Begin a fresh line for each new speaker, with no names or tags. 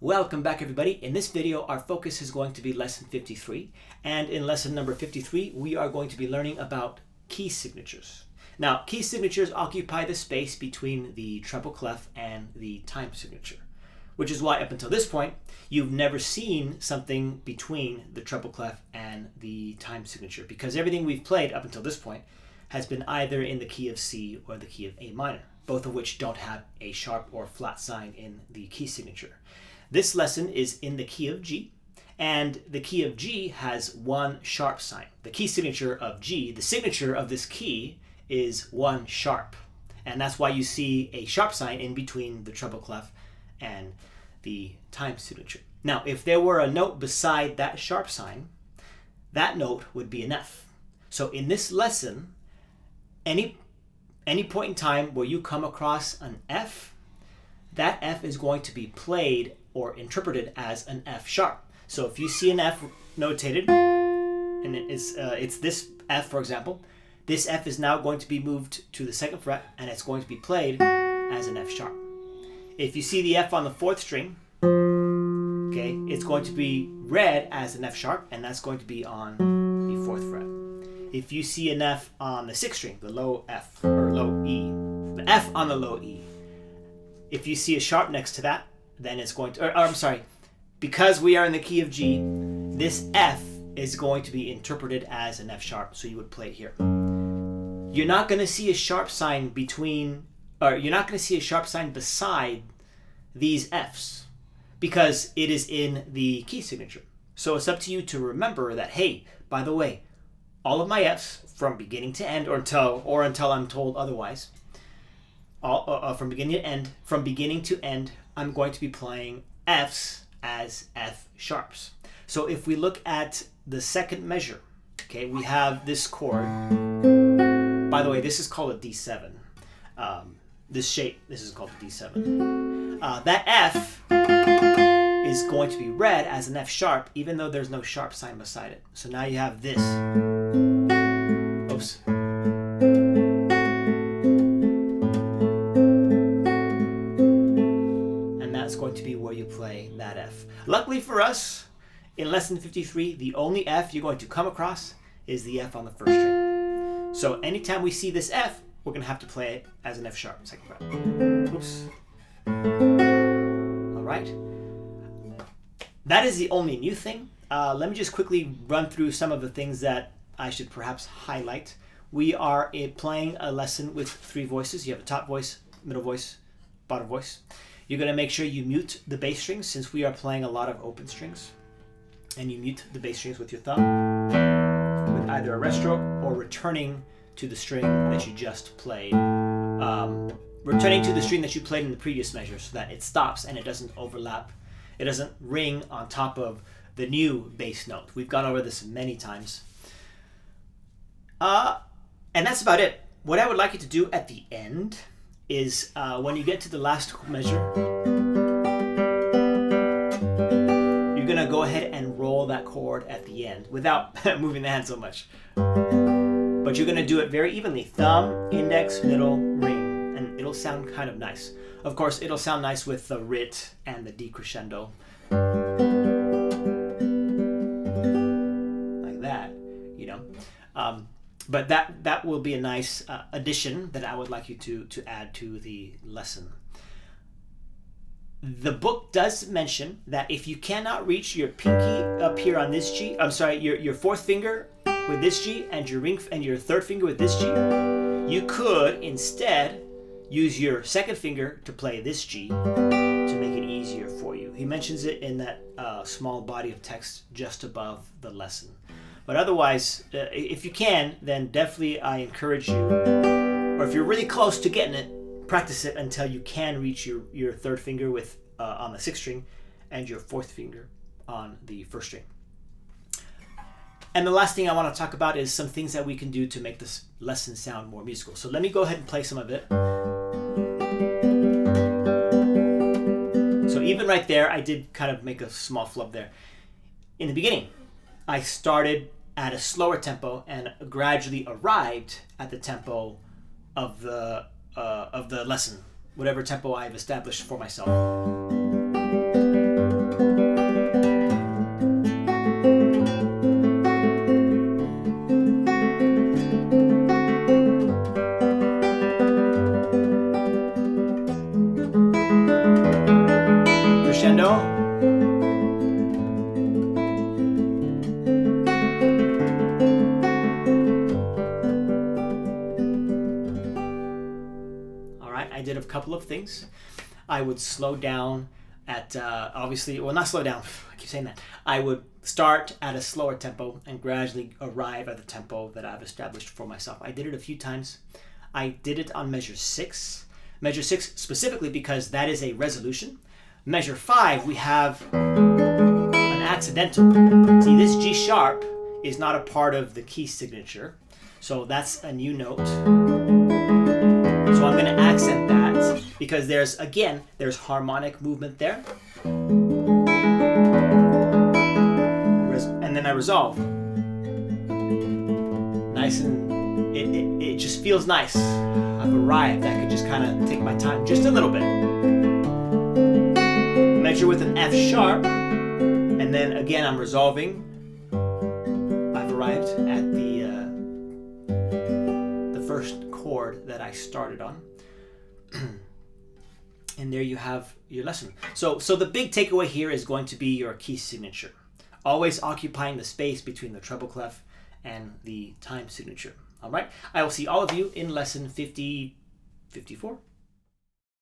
Welcome back everybody. In this video our focus is going to be lesson 53, and in lesson number 53 we are going to be learning about key signatures. Now key signatures occupy the space between the treble clef and the time signature, which is why up until this point you've never seen something between the treble clef and the time signature, because everything we've played up until this point has been either in the key of C or the key of A minor, both of which don't have a sharp or flat sign in the key signature. This lesson is in the key of G, and the key of G has one sharp sign. The key signature of G, the signature of this key, is one sharp, and that's why you see a sharp sign in between the treble clef and the time signature. Now, if there were a note beside that sharp sign, that note would be an F. So in this lesson, any point in time where you come across an F, that F is going to be played or interpreted as an F sharp. So if you see an F notated, and it's this F, for example, this F is now going to be moved to the second fret, and it's going to be played as an F sharp. If you see the F on the fourth string, okay, it's going to be read as an F sharp, and that's going to be on the fourth fret. If you see an F on the sixth string, the low F or low E, the F on the low E, if you see a sharp next to that, then it's going to, I'm sorry, because we are in the key of G, this F is going to be interpreted as an F sharp, so you would play it here. You're not going to see a sharp sign between, or you're not going to see a sharp sign beside these Fs, because it is in the key signature. So it's up to you to remember that, hey, by the way, all of my Fs from beginning to end, or until I'm told otherwise, from beginning to end, I'm going to be playing Fs as F sharps. So if we look at the second measure, okay, we have this chord. By the way, this is called a D7. This shape, this is called a D7. That F is going to be read as an F sharp, even though there's no sharp sign beside it. So now you have this. Oops. Going to be where you play that F. Luckily for us, in lesson 53, the only F you're going to come across is the F on the first string. So anytime we see this F, we're going to have to play it as an F sharp, second fret. Oops. All right. That is the only new thing. Let me just quickly run through some of the things that I should perhaps highlight. We are playing a lesson with three voices. You have a top voice, middle voice, bottom voice. You're going to make sure you mute the bass strings, since we are playing a lot of open strings. And you mute the bass strings with your thumb, with either a rest stroke or returning to the string that you just played. Returning to the string that you played in the previous measure, so that it stops and it doesn't overlap. It doesn't ring on top of the new bass note. We've gone over this many times. And that's about it. What I would like you to do at the end is when you get to the last measure, you're going to go ahead and roll that chord at the end without moving the hand so much. But you're going to do it very evenly. Thumb, index, middle, ring, and it'll sound kind of nice. Of course, it'll sound nice with the writ and the decrescendo. Like that, you know. But that will be a nice addition that I would like you to add to the lesson. The book does mention that if you cannot reach your pinky up here on this G, your fourth finger with this G and your ring and your third finger with this G, you could instead use your second finger to play this G to make it easier for you. He mentions it in that small body of text just above the lesson. But otherwise, if you can, then definitely I encourage you, or if you're really close to getting it, practice it until you can reach your third finger with on the sixth string and your fourth finger on the first string. And the last thing I want to talk about is some things that we can do to make this lesson sound more musical. So let me go ahead and play some of it. So even right there, I did kind of make a small flub there. In the beginning, I started at a slower tempo and gradually arrived at the tempo of the lesson, whatever tempo I've established for myself. crescendo. All right, I did a couple of things. I would slow down at, obviously, well, not slow down, I keep saying that. I would start at a slower tempo and gradually arrive at the tempo that I've established for myself. I did it a few times. I did it on measure 6. Measure 6 specifically because that is a resolution. Measure 5, we have an accidental. See, this G sharp is not a part of the key signature, so that's a new note. So I'm going to accent that because there's harmonic movement there. And then I resolve. Nice, and it just feels nice. I've arrived. I could just kind of take my time just a little bit. Measure with an F sharp, and then again I'm resolving. I've arrived at the first chord that I started on. And there you have your lesson. So the big takeaway here is going to be your key signature. Always occupying the space between the treble clef and the time signature. All right. I will see all of you in lesson 54.